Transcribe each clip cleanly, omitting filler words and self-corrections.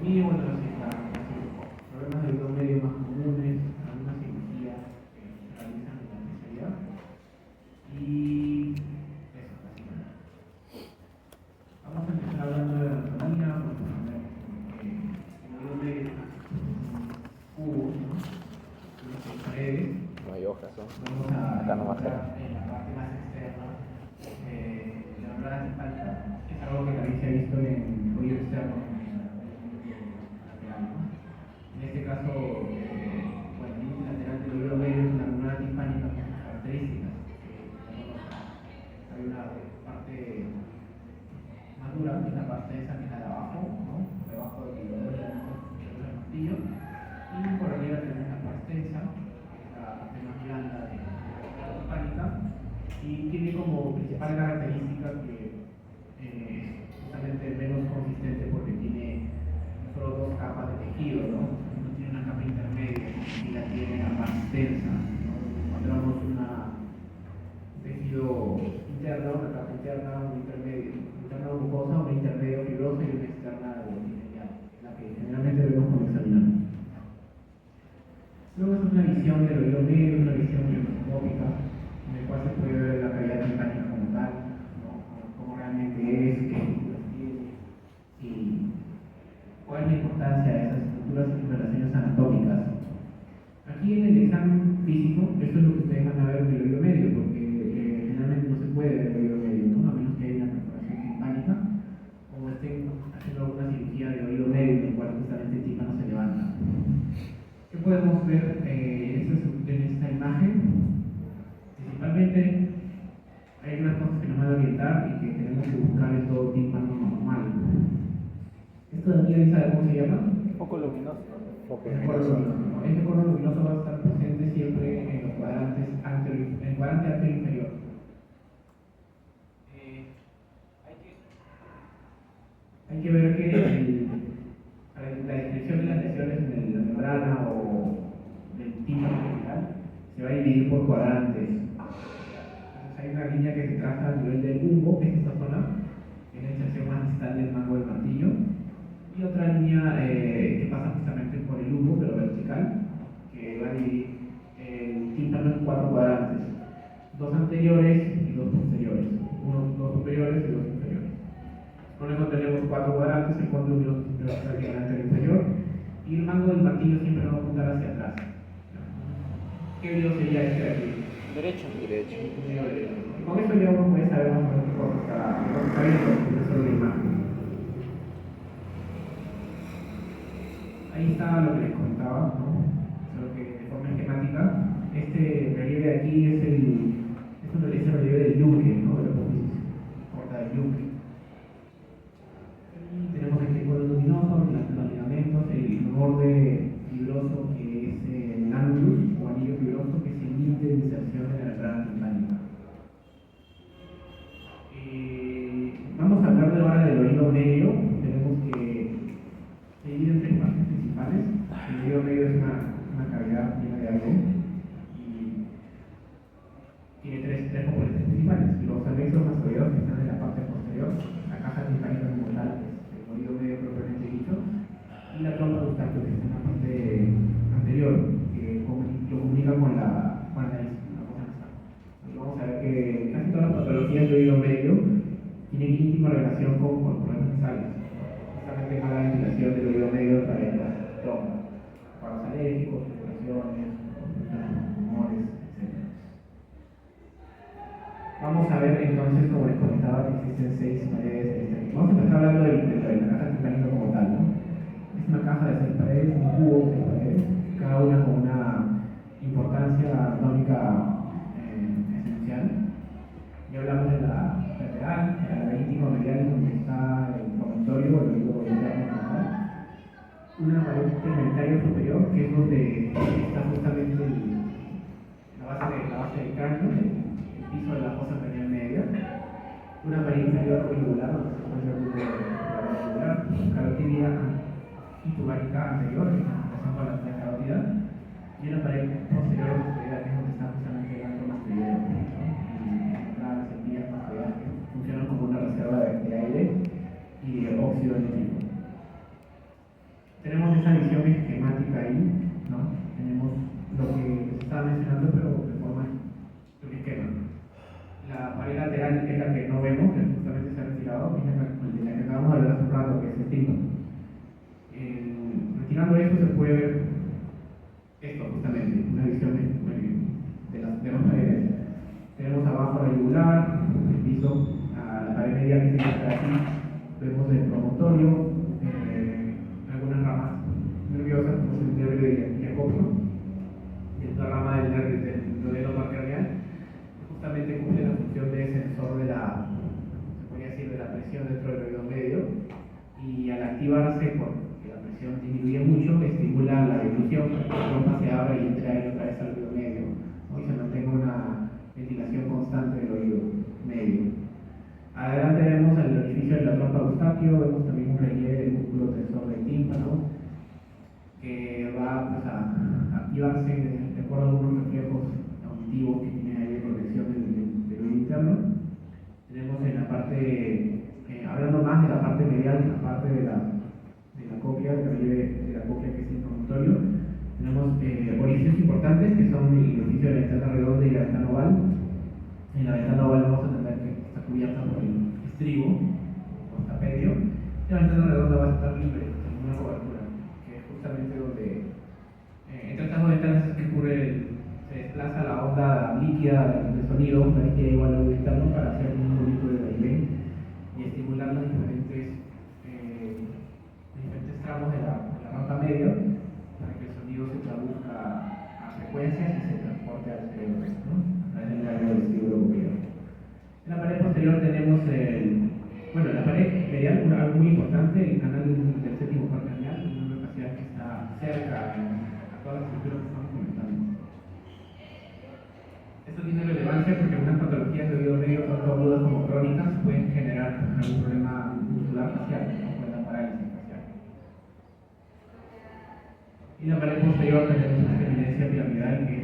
Y bueno, problemas de los medios más comunes, algunas cirugías que se realizan en la especialidad. Y eso, básicamente. Vamos a empezar hablando de anatomía. Vamos a ver el oído medio es un cubo, ¿no? Unas seis paredes. No hay hojas, ¿no? Vamos a Acá no va a ser. en la parte más externa la membrana simpática, que es algo que también se ha visto en oído externo. En este caso, bueno, el límite lateral del oído medio es una membrana timpánica con sus características. Hay una parte más dura, que es la parte esa que es la de abajo, ¿no? Debajo del martillo. Y por arriba tenemos la parte esa, que es la parte más blanda de la timpánica. Y tiene como principal característica que justamente es menos consistente porque tiene solo dos capas de tejido, ¿no? No tiene una capa intermedia y la tiene la más densa, ¿no? Encontramos un tejido interno, una capa interna, un intermedio, interna mucosa, una intermedio fibrosa y una externa lineal, la que generalmente vemos cuando examinamos. Luego es una visión del oído medio, una visión microscópica, en la cual se puede ver la cavidad timpánica como tal, ¿no? Cómo realmente es, qué estructuras tiene y cuál es la importancia de esas estructuras y relaciones anatómicas. Aquí en el examen físico, esto es lo que ustedes van a ver del oído medio, porque generalmente no se puede ver el oído medio, ¿no? A menos que haya una perforación timpánica o estén haciendo alguna cirugía de oído medio en el cual justamente el tímpano se levanta. ¿Qué podemos ver en esta imagen? Principalmente hay unas cosas que nos van a orientar y que tenemos que buscar en todo tímpano normal. ¿Esto de aquí ahí sabe cómo se llama? Foco luminoso. Este cono luminoso va a estar presente siempre en los cuadrantes anterior, en el cuadrante anterior inferior. Hay que ver que la descripción de las lesiones en la membrana o del tímpano general se va a dividir por cuadrantes. Entonces hay una línea que se traza a nivel del lumbo, que es esta zona, que es la inserción más distal del mango del martillo, y otra línea que pasa justamente por el lumbo, pero vertical, que va a dividir el tímpano en cuatro cuadrantes, dos anteriores y dos posteriores, dos superiores y dos inferiores. Con eso tenemos cuatro cuadrantes, el cono luminoso siempre va a estar delante del inferior, y el mango del martillo siempre va a apuntar hacia atrás. ¿Qué video sería este de aquí? Derecho. Derecho. Con esto ya uno puede saber más o menos qué cosa está viendo, porque es solo la imagen. Ahí está lo que les comentaba, ¿no? Solo que de forma esquemática, este relieve de aquí es el relieve del yunque, ¿no? De la apófisis corta del yunque. Y tenemos aquí el cono luminoso, los ligamentos, el borde fibroso que es el annulus o anillo fibroso, que es el límite de inserción de la membrana timpánica. Vamos a hablar de ahora del oído medio. Tenemos que dividir en tres partes principales. El oído medio es una cavidad llena de aire y tiene tres componentes principales: los anexos mastoideos, que están en la parte posterior, la caja timpánica como tal, que es el oído medio propiamente dicho, y la trompa de Eustaquio, que está en la parte anterior, que lo comunica con la nariz, la cosa nasal. Vamos a ver que casi todas las patologías del oído medio tienen íntima relación con problemas nasales. Justamente mala ventilación del oído medio a través de las trompas, paros alérgicos, inflamaciones, tumores, etc. Vamos a ver entonces, como les comentaba, que existen 6 paredes. Vamos a empezar hablando de la caja timpánica como tal, ¿no? Es una caja de 6 paredes, un cubo de 6 paredes, cada una con una importancia anatómica esencial. Ya hablamos de la lateral, la íntima medial, donde está el promontorio, el oído interno como tal. Una pared tegmentaria superior, que es donde está justamente la base del cráneo, el piso de la fosa craneal media. Una pared inferior irregular, donde se encuentra el grupo irregular, carotidia y tubárica anterior, en relación con la carótida, y una pared posterior mastoidea, que es donde está justamente el ganglio mastoideo, ¿no? Y las semillas mastoideas que funcionan como una reserva de aire y de óxido nítrico. tenemos esa visión esquemática ahí, ¿no? Tenemos lo que se estaba mencionando, pero de forma de un esquema. La pared lateral es la que no vemos, que justamente se ha retirado, es de la que acabamos de hablar hace un rato, que es el tímpano. Retirando eso se puede ver esto justamente, una visión de las demás paredes. Tenemos abajo la yugular, el piso, a la pared medial que se encuentra aquí, vemos el promontorio, algunas ramas nerviosas, como el nervio de Jacobo, y esta rama del nervio del duodeno parcranial, que justamente cumple la función de sensor de la, se podría decir, de la presión dentro del oído medio, y al activarse, porque la presión disminuye mucho, estimula la dilución, para que la trompa se abra y entre aire otra vez al oído medio, ¿no? Y se mantenga una ventilación constante del oído medio. Adelante vemos el orificio de la trompa de Eustaquio, vemos también un relieve del músculo tensor del tímpano, que va pues, a activarse de acuerdo a algunos reflejos auditivos que tiene ahí de protección del oído interno. Tenemos en la parte, hablando más de la parte medial, la parte de la cóclea, del relieve de la cóclea que es el promontorio, tenemos orificios importantes que son el orificio de la ventana redonda y la ventana oval. En la ventana oval vamos a tener que está cubierta por el estribo, o tapedio, y la ventana redonda va a estar libre, sin una cobertura, que es justamente donde, entre estas dos ventanas es que se desplaza la onda líquida del sonido, la líquida igual al oído interno, para hacer un movimiento de vaivén y estimular los diferentes tramos de la rampa media, para que el sonido se traduzca a frecuencias y se transporte al cerebro, ¿no? A través del nervio vestibulocochlear. En la pared posterior tenemos en la pared medial, algo muy importante, el canal del séptimo parcranial, un núcleo facial que está cerca a todas las estructuras que estamos comentando. Esto tiene relevancia porque algunas patologías de oído medio, tanto agudas como crónicas, pueden generar algún problema muscular facial, ¿no? Puede dar parálisis facial. Y en la pared posterior tenemos una evidencia piramidal que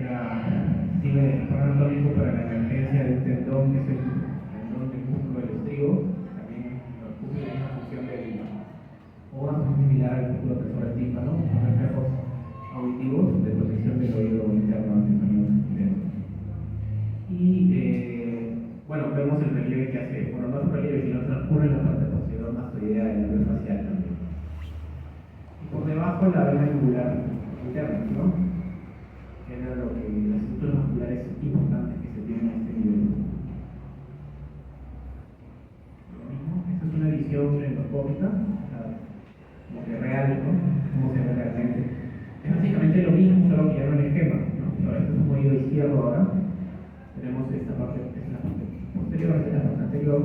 sirve de respaldo anatómico para la emergencia de un tendón, que es el tendón del músculo del estribo, también cumple la misma función o una función similar al músculo tensor del tímpano, con reflejos auditivos de protección del oído interno ante sonidos evidentes. Y vemos el relieve que hace, no es un relieve, sino transcurre en la parte posterior mastoidea del nervio facial también. Y por debajo la vena yugular interna, ¿no? Que era las estructuras musculares importantes que se tienen a este nivel. Lo mismo, esta es una visión endoscópica, o sea, como que real, ¿no? Cómo se ve realmente. Es básicamente lo mismo, solo que ya no en esquema, ¿no? Ahora esto es un oído izquierdo ahora. Tenemos esta parte, esta es la parte posterior, esta es la parte anterior.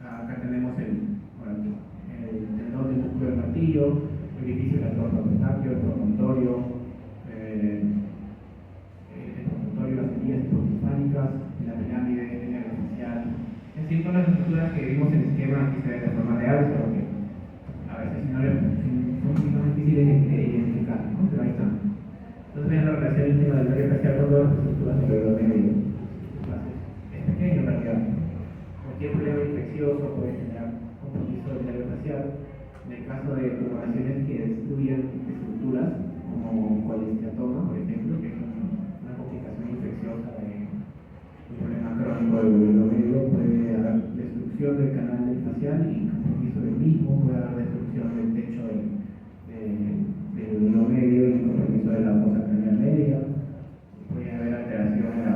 Acá tenemos el tendón del músculo del martillo, el orificio de la trompa de Eustaquio, el promontorio, las heridas hipotimpánicas, la pirámide, el nervio facial. Es decir, todas las estructuras que vimos en el esquema que se ven de forma real, pero que a veces son un poquito difíciles de identificar, ¿no? Pero ahí están. Entonces vean la relación íntima del nervio facial con todas las estructuras del oído medio. Es pequeño en realidad. Cualquier problema infeccioso puede generar compromiso del nervio facial. En el caso de tumoraciones que destruyen estructuras, como colesteatoma, por ejemplo, que es una complicación infecciosa de un problema crónico del oído medio, puede haber destrucción del canal del facial y compromiso del mismo, puede haber destrucción del techo del oído medio y compromiso de la fosa craneal media, puede haber alteración de la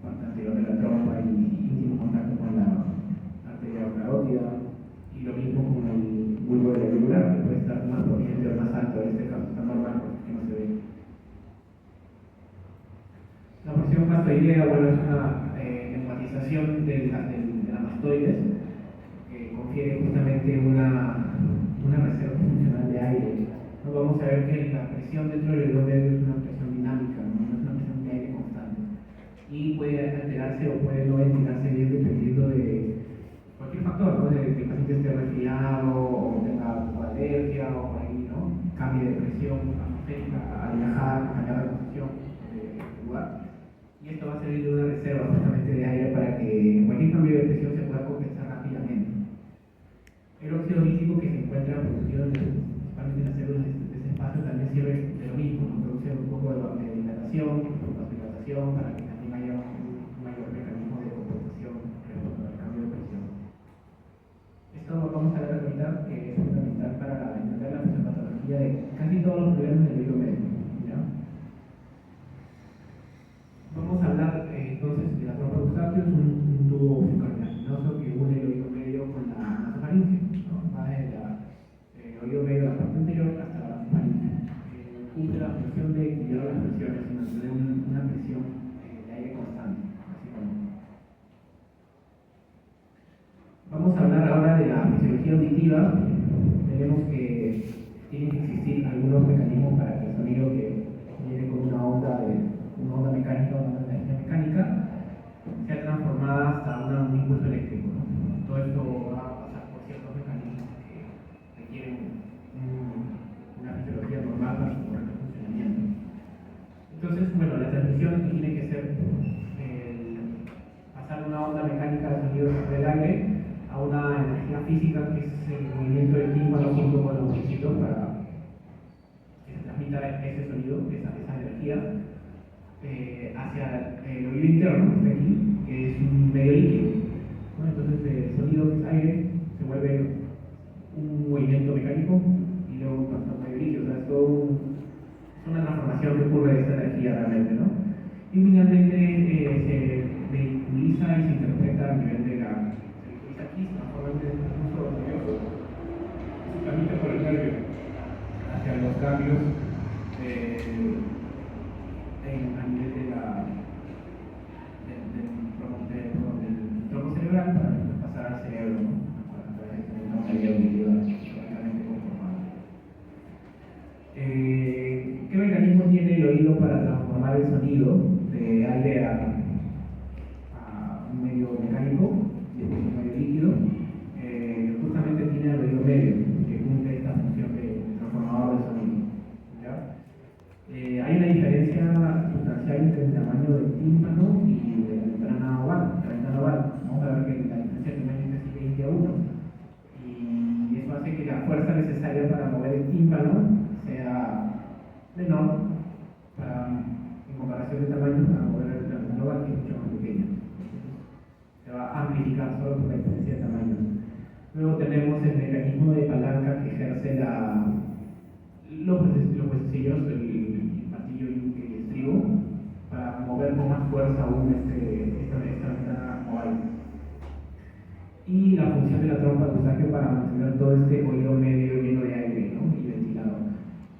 parte anterior de la trompa y íntimo contacto con la arteria carótida, y lo mismo con el bulbo de la yugular, que puede estar más prominente o más alto, en este caso está normal porque no se ve. La porción mastoidea, es una neumatización de la mastoides que confiere justamente una reserva funcional de aire. ¿No? Vamos a ver que la presión dentro del oído medio es una presión dinámica, no es una presión de aire constante. Y puede alterarse o puede no ventilarse bien dependiendo de cualquier factor, ¿no? De que el paciente esté resfriado o tenga alergia o por ahí, ¿no? Cambie de presión atmosférica al viajar, cambiar de posición de lugar. Y esto va a servir de una reserva justamente de aire para que cualquier cambio de presión se pueda compensar rápidamente. El óxido nítrico que se encuentra producido principalmente en las células presión para que también haya un mayor mecanismo de compensación respecto al cambio de presión. Esto vamos a ver ahorita que es fundamental para entender la fisiopatología de casi todos los problemas del oído medio. ¿Ya? Vamos a hablar entonces de la trompa de Eustaquio, es un tubo cartilaginoso que une el oído medio con la nasofaringe, ¿no? Va desde el oído medio de la parte anterior hasta la nasofaringe. Cumple la función de equilibrar las presiones y mantener una presión de aire constante, básicamente. Vamos a hablar ahora de la fisiología auditiva. Tenemos que tienen que existir algunos mecanismos para que el sonido que viene con una onda mecánica o una energía mecánica sea transformada hasta un impulso eléctrico, ¿no? Todo esto va a pasar por ciertos mecanismos que requieren una fisiología normal para su correcto funcionamiento. Entonces, bueno, la transmisión tiene que ser pasar una onda mecánica de sonido del aire a una energía física que es el movimiento del tímpano junto con los huesitos para que se transmita ese sonido, esa energía hacia el oído interno, que está aquí, que es un medio líquido, ¿no? Entonces el sonido que es aire se vuelve un movimiento mecánico y luego pasa a un medio líquido, o sea, es una transformación que ocurre de esta energía realmente, ¿no? Y finalmente se vehiculiza y se interpreta a nivel de la aquí se transforma en un impulso nervioso que se transmite por el nervio hacia los cambios a nivel del tronco cerebral para pasar al cerebro, ¿no? A través de una vía auditiva correctamente conformada. ¿Qué mecanismo tiene el oído para transformar el sonido de aire a un medio mecánico y después un medio líquido? Justamente tiene el oído medio, que cumple esta función de transformador de sonido. ¿Ya? Hay una diferencia sustancial entre el tamaño del tímpano y de la ventana oval. Vamos a ver que la diferencia de tamaño es casi 20 a 1. Y eso hace que la fuerza necesaria para mover el tímpano sea menor en comparación de tamaño para mover la ventana oval, que es mucho más pequeña. Se va a amplificar solo por la diferencia de tamaño. Luego tenemos el mecanismo de palanca que ejerce los huesecillos, el martillo y el estribo, para mover con más fuerza aún esta ventana oval. Y la función de la trompa de Eustaquio para mantener todo este oído medio lleno de aire, ¿no? Y ventilado.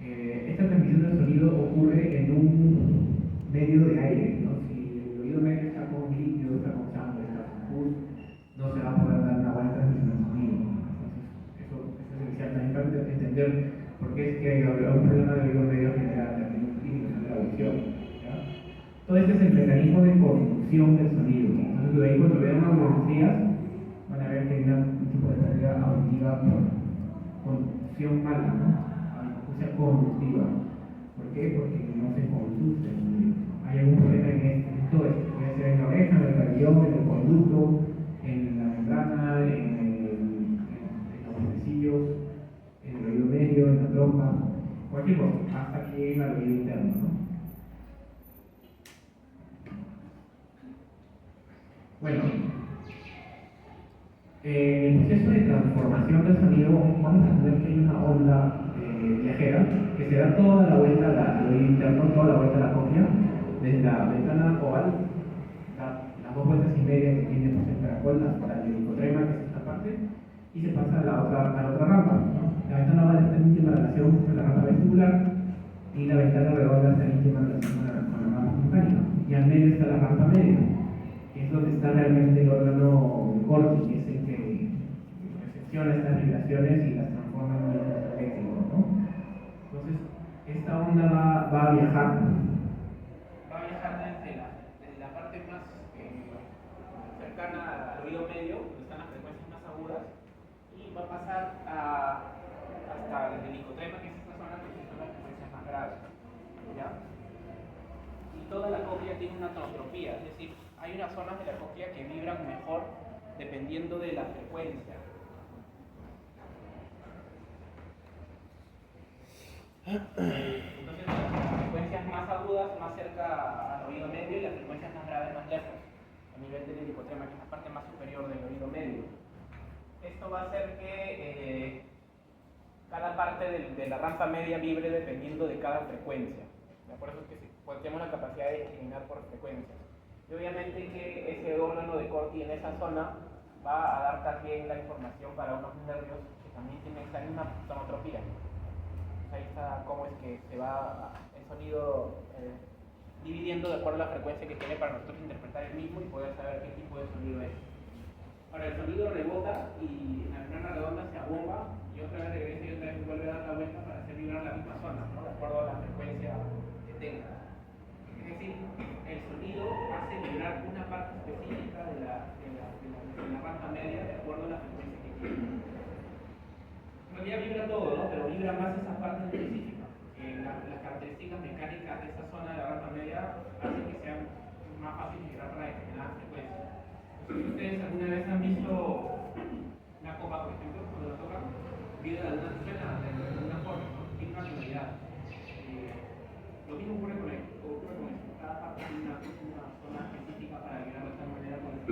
Esta transmisión del sonido ocurre en un medio de aire, ¿no? Si el oído medio está con líquido, está con sangre, está con pus, no se va a poder dar una buena transmisión del sonido. Entonces, eso es esencial también para entender por qué es que hay un problema de oído medio general también en la audición. Todo este es el mecanismo de conducción del sonido. Entonces, ahí cuando vean audiometrías, van a ver que hay un tipo de pérdida auditiva por conducción mala, ¿no? Acusia conductiva. ¿Por qué? Porque no se conduce el sonido. Hay algún problema en todo esto. Puede ser en la oreja, en el cardión, en el conducto, en la membrana, en los huesecillos, en el oído medio, en la trompa, cualquier cosa, hasta que llegue al oído interno, ¿no? Bueno, en el proceso de transformación del sonido vamos a tener que hay una onda viajera que se da toda la vuelta al oído interno, toda la vuelta a la cóclea, desde la ventana oval, las 2 vueltas y media que tiene pues, el caracol hasta el helicotrema, que es esta parte, y se pasa a la otra rama, ¿no? La ventana oval está en íntima relación con la rama vestibular y la ventana redonda está en íntima relación con la rama mecánica. Y al medio está la rampa media, que es donde está realmente el órgano corti, que es el que recepciona estas vibraciones y las transforma en un impulso eléctrico, ¿no? Entonces, esta onda va a viajar desde la parte más cercana al oído medio, donde están las frecuencias más agudas, y va a pasar hasta el helicotrema, que es esta zona que son las frecuencias más graves, ¿ya? Y toda la cóclea tiene una tonotropía, es decir, hay unas zonas de la cóclea que vibran mejor dependiendo de la frecuencia. Entonces, las frecuencias más agudas, más cerca al oído medio y las frecuencias más graves más lejos, a nivel del helicotrema, que es la parte más superior del oído medio. Esto va a hacer que cada parte de la rampa media vibre dependiendo de cada frecuencia. Por eso es que tenemos la capacidad de discriminar por frecuencias. Y obviamente que ese órgano de Corti en esa zona va a dar también la información para unos nervios que también tienen esa misma tonotropía. Ahí está cómo es que se va el sonido dividiendo de acuerdo a la frecuencia que tiene para nosotros interpretar el mismo y poder saber qué tipo de sonido es. Ahora el sonido rebota y la membrana redonda se abomba y otra vez regresa y otra vez vuelve a dar la vuelta para hacer vibrar la misma zona, ¿no? De acuerdo a la frecuencia que tenga. Es decir, el sonido hace vibrar una parte específica de la rampa media de acuerdo a la frecuencia que tiene. En realidad vibra todo, ¿no? Pero vibra más esa parte específica. Las características mecánicas de esa zona de la rampa media hacen que sea más fácil vibrar para determinadas frecuencias. ¿Ustedes alguna vez han visto una copa, por ejemplo, cuando la tocan? Vibra de alguna forma, ¿no? Tiene una tonalidad. Lo mismo ocurre con esto. Cada parte tiene una zona específica para vibrar de tal manera con el.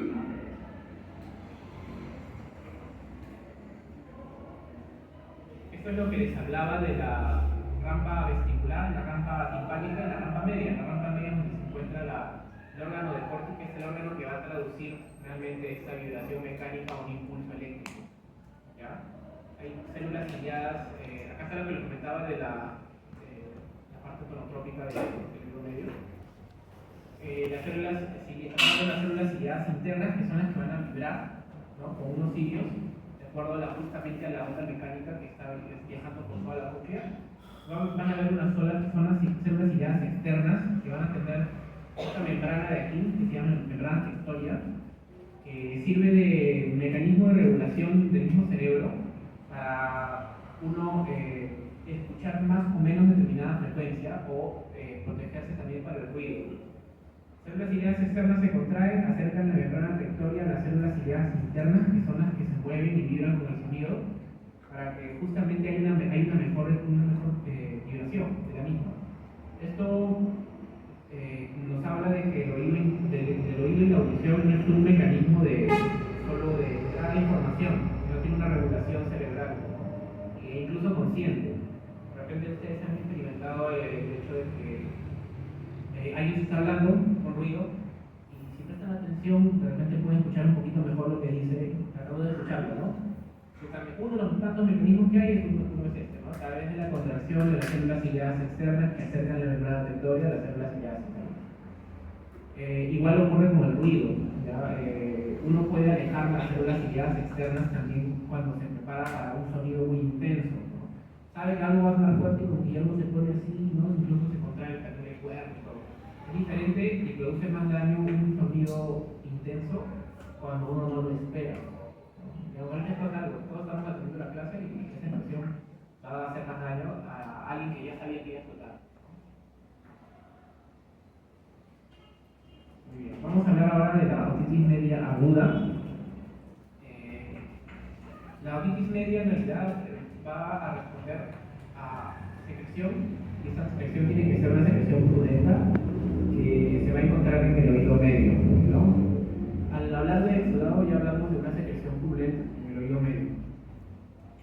Esto es lo que les hablaba de la rampa vestibular, la rampa timpánica y la rampa media. La rampa media es donde se encuentra el órgano de Corti, que es el órgano que va a traducir realmente esta vibración mecánica a un impulso eléctrico. ¿Ya? Hay células ciliadas, acá está lo que les comentaba de la parte tonotrópica del oído medio. Las células ciliadas internas, que son las que van a vibrar, ¿no? Con unos cilios de acuerdo justamente a la onda mecánica que está viajando por toda la cóclea. Van a haber unas células ciliadas externas que van a tener esta membrana de aquí, que se llama membrana tectoria, que sirve de mecanismo de regulación del mismo cerebro para uno escuchar más o menos determinada frecuencia o protegerse también para el ruido. Células ciliadas externas se contraen, acercan la membrana tectoria a las células ciliadas internas, que son las que se mueven y vibran con el sonido, para que justamente haya una mejor vibración de la misma. Esto nos habla de que el oído y la audición no es un mecanismo solo de dar información, sino tiene una regulación cerebral, incluso consciente. De repente ustedes han experimentado el hecho de que alguien está hablando con ruido y si prestan atención, de repente pueden escuchar un poquito mejor lo que dice, tratando de escucharlo, ¿no? Uno de los tantos mecanismos que hay es uno es este, ¿no? A través de la contracción de las células ciliadas externas que acercan la membrana tectoria a las células ciliadas internas. Igual ocurre con el ruido, ¿ya? Uno puede alejar las células ciliadas externas también cuando se prepara para un sonido muy intenso, ¿no? Sabe que algo va a sonar fuerte y como que algo se pone así, ¿no? Incluso se contrae el canal del cuerpo y todo. Es diferente y produce más daño un sonido intenso cuando uno no lo espera. Igual que pasa algo, todos estamos atendiendo la clase y esa expresión va a hacer más daño a alguien que ya sabía que iba a explotar. Muy bien, vamos a hablar ahora de la otitis media aguda. La otitis media en realidad va a responder a secreción, y esa secreción tiene que ser una secreción prudenta que se va a encontrar en el oído medio, ¿no? Al hablar de exudado ya hablamos de una secreción purulenta en el oído medio.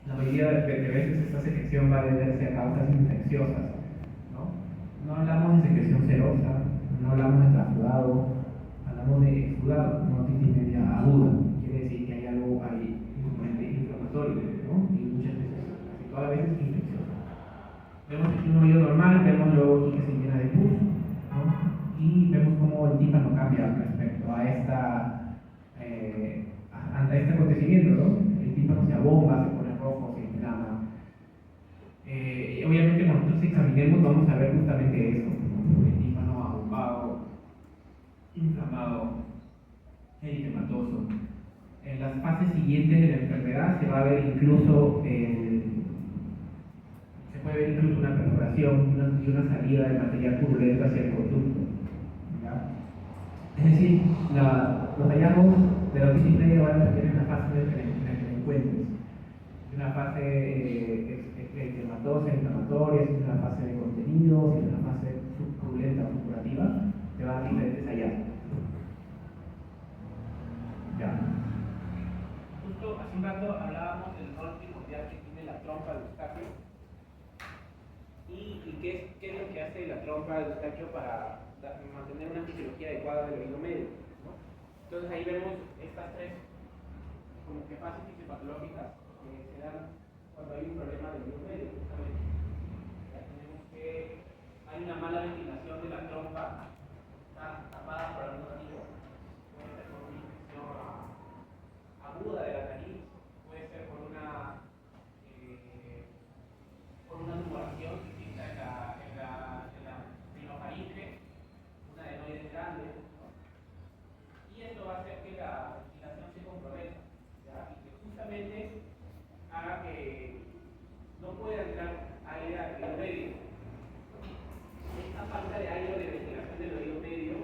La mayoría de veces esta secreción va a deberse a causas infecciosas, ¿no? No hablamos de secreción serosa, no hablamos de transudado, hablamos de exudado, una otitis media aguda. Quiere decir que hay algo ahí inflamatorio, ¿no? Y muchas veces, casi todas las veces, infeccioso. Vemos aquí un oído normal, vemos luego que se llena de pus, ¿no? Y vemos cómo el tímpano cambia respecto a este acontecimiento, ¿no? El tímpano se abomba, se pone rojo, se inflama. Y obviamente cuando nosotros examinemos vamos a ver justamente eso, ¿no? El tímpano abombado, inflamado, eritematoso. En las fases siguientes de la enfermedad se va a ver incluso se puede ver incluso una perforación y una salida de material purulento hacia el conducto. ¿Ya? Es decir, los hallazgos de la otitis media van a tener una fase en la que te encuentres. Una fase eritematosa, inflamatoria, si es una fase de contenido, si es una fase purulenta o supurativa, te te va a dar diferentes hallazgos. Ya. Justo hace un rato hablábamos del rol primordial que tiene la trompa de Eustaquio. ¿Y qué es lo que hace la trompa de Eustaquio para mantener una fisiología adecuada del oído medio, ¿no? Entonces ahí vemos estas tres como que fases fisiopatológicas que se dan cuando hay un problema del oído medio, justamente. Ya tenemos que hay una mala ventilación de la trompa, está tapada por algún motivo, puede ser por una infección aguda de la nariz, puede ser por una tumoración que exista en la rinofaringe, una adenoide grande, ¿no? Y esto va a hacer que la ventilación se comprometa, ¿ya? Y que justamente haga que no pueda entrar aire al oído medio. Esta falta de aire o de ventilación del oído medio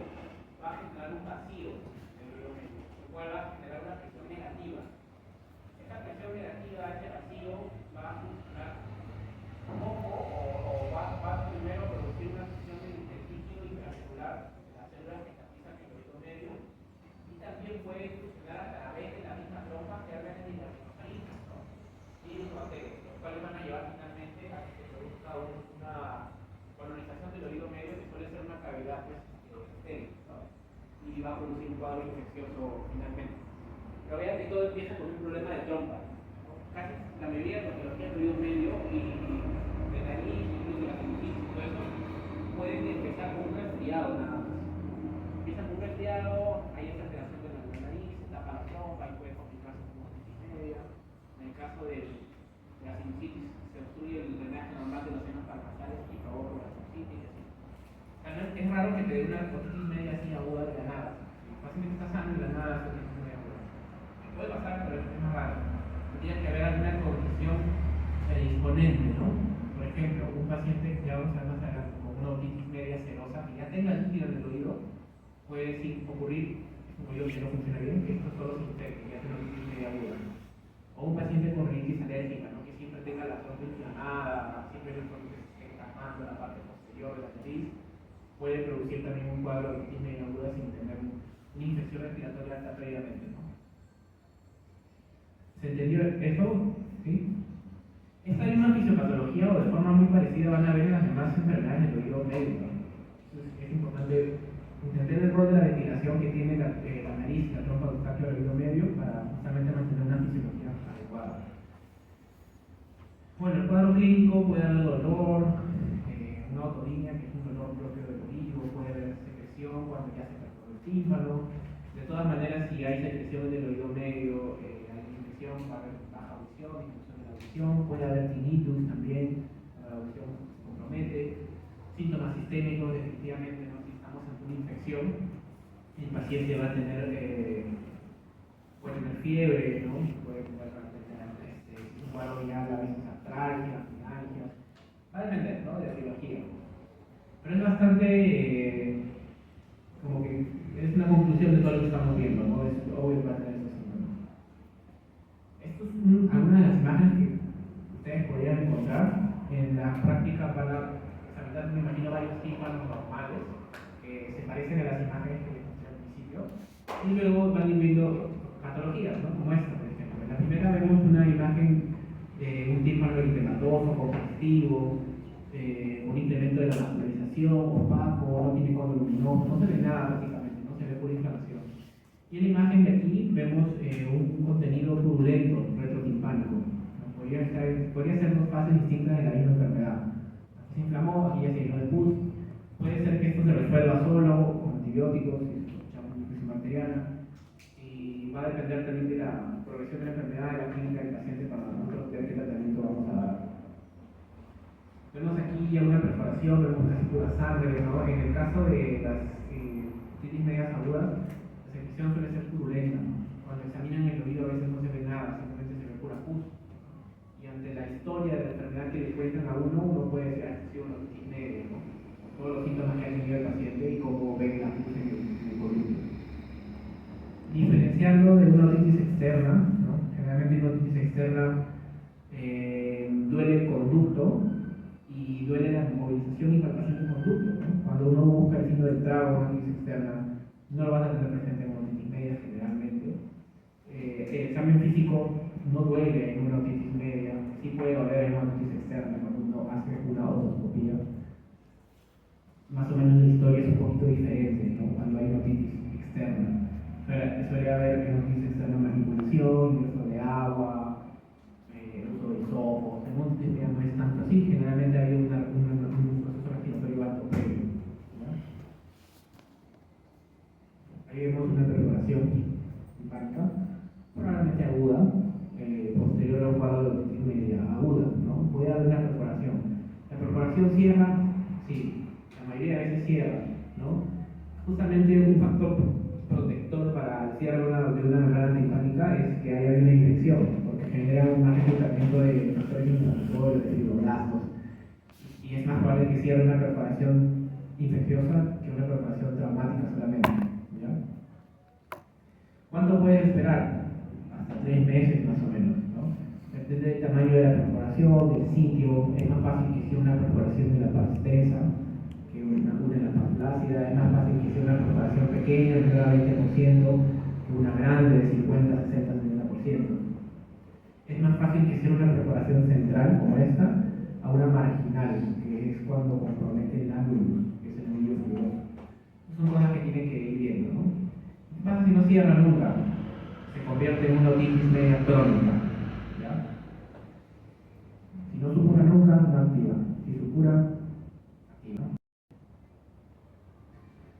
va a generar un vacío en el oído medio, lo cual va a generar una presión negativa. Esta presión negativa, este vacío, va a funcionar o va primero a producir una presión del líquido intracelular de las células que estabilizan el oído medio, y también puede funcionar a través de la misma trompa que hagan en la rinofaringe, ¿no? Y los cuales van a llevar finalmente a que se produzca una colonización del oído medio, que suele ser una cavidad estéril, ¿no? Y va a producir un cuadro infeccioso finalmente. Pero vean que todo empieza con un problema de trompa, ¿no? Casi la mayoría de patologías del oído medio y de nariz, incluso la sinusitis y todo eso, pueden empezar con un resfriado nada más. Empieza con un resfriado, hay esta alteración de la nariz, se tapa la trompa y puede complicarse con una otitis media. En el caso de la sinusitis, se obstruye el drenaje normal de los senos paranasales y provoca una sinusitis y así. O sea, es raro que te dé una otitis media así aguda de la nada. El paciente está sano de la nada, se otitis media aguda. Puede pasar, pero es más raro. Tendría que haber alguna condición predisponente, ¿no? Por ejemplo, un paciente que ya vamos a ver más adelante con una otitis media serosa que ya tenga líquido en el oído, puede sí ocurrir, un oído que no funciona bien, que esto solo se infecte, que ya tiene una otitis media aguda. O un paciente con rinitis alérgica, ¿no? Que siempre tenga la trompa inflamada, siempre le esté encajando la parte posterior de la nariz, puede producir también un cuadro de otitis media aguda sin tener una infección respiratoria alta previamente, ¿no? ¿Se entendió eso? ¿Sí? Esta misma fisiopatología o de forma muy parecida van a ver en las demás enfermedades del oído medio, ¿no? Entonces es importante entender el rol de la ventilación que tiene la nariz y la trompa de Eustaquio del oído medio para justamente mantener una fisiología adecuada. Bueno, el cuadro clínico puede haber dolor, una otorrinea, que es un dolor propio del oído, puede haber secreción cuando ya se perforó el tímpano. De todas maneras, si hay secreción del oído medio, hay infección, va a haber baja audición, disminución de la audición, puede haber tinnitus también, la audición se compromete. Síntomas sistémicos, definitivamente, ¿no? Si estamos ante una infección, el paciente va a tener, puede tener fiebre, ¿no? Puede tener un cuadro ya a veces artralgia, mialgia, va a depender, ¿no? De la biología. Pero es bastante, como que es una conclusión de todo lo que estamos viendo, ¿no? Es obvio que va a tener estos síntomas. Estas son algunas de las imágenes que ustedes podrían encontrar en la práctica para examinar, me imagino, varios tímpanos normales que se parecen a las imágenes que les mostré al principio, y luego van a ir viendo patologías, ¿no? Como esta, por ejemplo. En la primera vemos una imagen de un tímpano eritematoso, compactivo, un incremento de la vascularización, opaco, no tiene cono luminoso, no se ve nada básicamente, no se ve pura inflamación. Y en la imagen de aquí vemos un contenido purulento retrotimpánico, ¿no? Podría ser dos fases distintas de la misma enfermedad. Aquí se inflamó, aquí ya se llenó de pus. Puede ser que esto se resuelva solo con antibióticos, si escuchamos infección bacteriana, y va a depender también de la progresión de la enfermedad, de la clínica del paciente para nosotros ver qué tratamiento vamos a dar. Vemos aquí ya una perforación, vemos casi pura sangre, ¿no? En el caso de las otitis medias agudas, la secreción suele ser purulenta, ¿no? Cuando examinan el oído a veces no se ve nada, simplemente se ve pura pus. Y ante la historia de la enfermedad que le cuentan a uno puede decir, ha sido una otitis media, ¿no? Todos los síntomas que ha tenido el paciente y cómo ven la pus en el columpio. Diferenciando de una otitis externa, ¿no? Generalmente una otitis externa duele el conducto y duele la movilización y palpación del conducto, ¿no? Cuando uno busca el signo de del trago, una otitis externa, no lo vas a tener presente en una otitis media generalmente. El examen físico no duele en una otitis media, sí puede doler en una otitis externa cuando uno hace una otoscopía. Más o menos la historia es un poquito diferente, ¿no? Cuando hay una otitis externa. Suele haber en otitis externa manipulación, uso de agua, uso de hisopos. En una otitis media no es tanto así, generalmente hay un proceso respiratorio alto previo. ¿Ya? Ahí vemos una perforación hepática, probablemente aguda, posterior a un cuadro de otitis media aguda, ¿no? Puede haber una perforación. La perforación cierra, sí, la mayoría de veces cierra, ¿no? Justamente un factor protector para el cierre de una membrana timpánica es que haya una infección, porque genera un más reclutamiento de factores inflamatorios, de fibroblastos, y es más probable que cierre una perforación infecciosa que una perforación traumática solamente. ¿Ya? ¿Cuánto puedes esperar? Hasta 3 meses más o menos, ¿no? Depende del tamaño de la perforación, del sitio. Es más fácil que sea una perforación en la parte extensa que una en la parte flácida. Es más fácil que sea una perforación pequeña, de 20%, que una grande de 50, 60, 70%. Es más fácil que sea una perforación central como esta a una marginal, que es cuando compromete el ángulo, que es el anillo fibroso. Son cosas que tienen que ir viendo, ¿no? ¿Qué pasa si no cierra nunca? Se convierte en una otitis media crónica. ¿Ya? Si no supura nunca, no activa. Si supura, activa.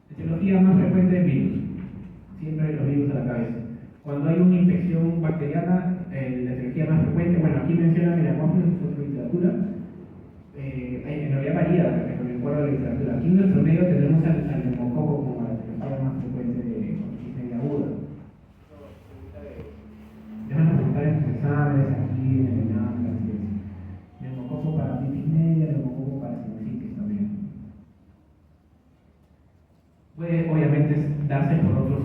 La etiología más frecuente es virus. Siempre los virus a la cabeza. Cuando hay una infección bacteriana, la etiología más frecuente, bueno, aquí mencionan el hemófilos en su literatura. En realidad varía con el acuerdo de la literatura. Aquí en nuestro medio tenemos al neumococo como la etiología más frecuente de otitis media aguda. Déjanos preguntar en sus exámenes, aquí en el ENAM, así es. Neumococo para otitis media, neumococo para sinusitis también. Puede obviamente darse por otros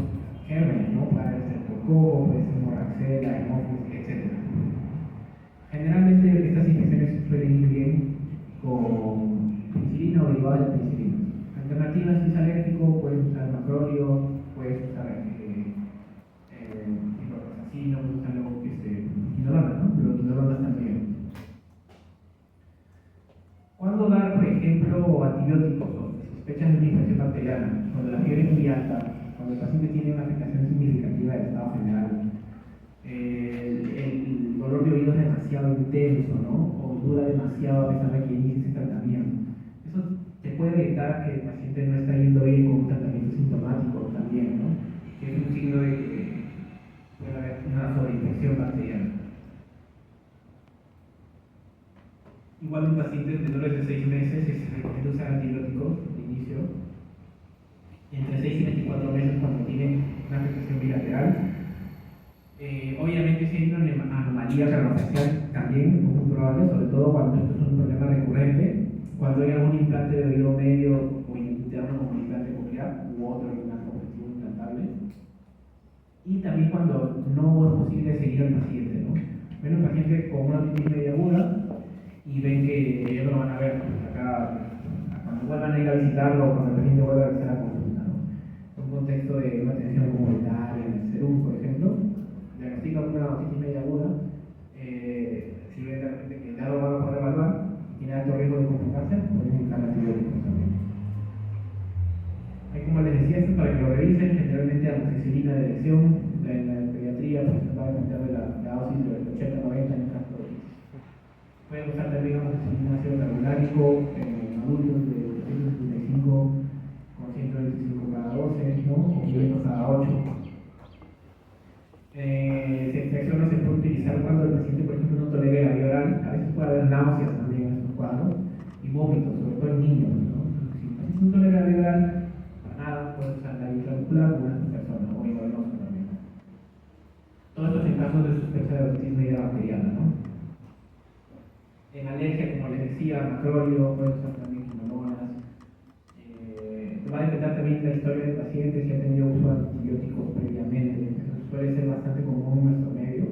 gérmenes, ¿no? Puede ser por coco, puede ser moraxella, hemófilos, etc. Generalmente estas infecciones suelen ir bien con penicilina o derivados de penicilina. Alternativas, si es alérgico, puedes usar macrolio, puedes usar ciprofloxacino, puedes usar quinolona, ¿no? Pero quinolonas también. ¿Cuándo dar, por ejemplo, antibióticos o sospechas de una infección bacteriana? Cuando la fiebre es muy alta, cuando el paciente tiene una afectación significativa del estado general, el dolor de oído es demasiado intenso, ¿no? O dura demasiado a pesar de que inicie ese tratamiento. Eso te puede evitar que el paciente no está yendo bien con un tratamiento sintomático también, ¿no? Que es un signo de que puede haber una sobreinfección bacteriana. Igual en pacientes menores de 6 meses se recomienda usar antibióticos de inicio. Entre 6 y 24 meses cuando tiene una afectación bilateral. Obviamente si hay una anomalía craniofacial también es muy probable, sobre todo cuando esto es un problema recurrente, cuando hay algún implante de oído medio o interno como implante coclear u otro objetivo implantable, y también cuando no es posible seguir al paciente, ¿no? Ven un paciente con una otitis media aguda y ven que ellos no lo van a ver acá cuando vuelvan a ir a visitarlo o cuando el paciente vuelva a realizar la consulta, ¿no? En un contexto de una atención comunitaria en el CERUM, por ejemplo, diagnostica una otitis media aguda, si ven de repente que ya lo van a poder evaluar y tiene alto riesgo de complicarse, pueden indicar antibióticos también. Como les decía, esto es para que lo revisen, generalmente amoxicilina de elección, en la pediatría pues va a depender de la dosis del 80-90 en el caso de otitis. Pueden usar también amoxicilina ácido carbolárico en adultos de 275 con 125 cada 12, ¿no? O 500 cada 8. Esta acción no se puede utilizar cuando el paciente, por ejemplo, no tolera la vía oral. A veces puede haber náuseas también en estos cuadros y vómitos, sobre todo en niños, ¿no? Si el paciente no tolera la vía oral, para nada puede usar la vía intramuscular con esta persona o endovenosa también. Todo esto es en casos de sospecha de otitis media bacteriana, ¿no? En alergia, como les decía, macrolio, puede usar también quinolonas. Va a depender también de la historia del paciente, si ha tenido uso de antibióticos previamente. Eso suele ser bastante común en nuestro medio.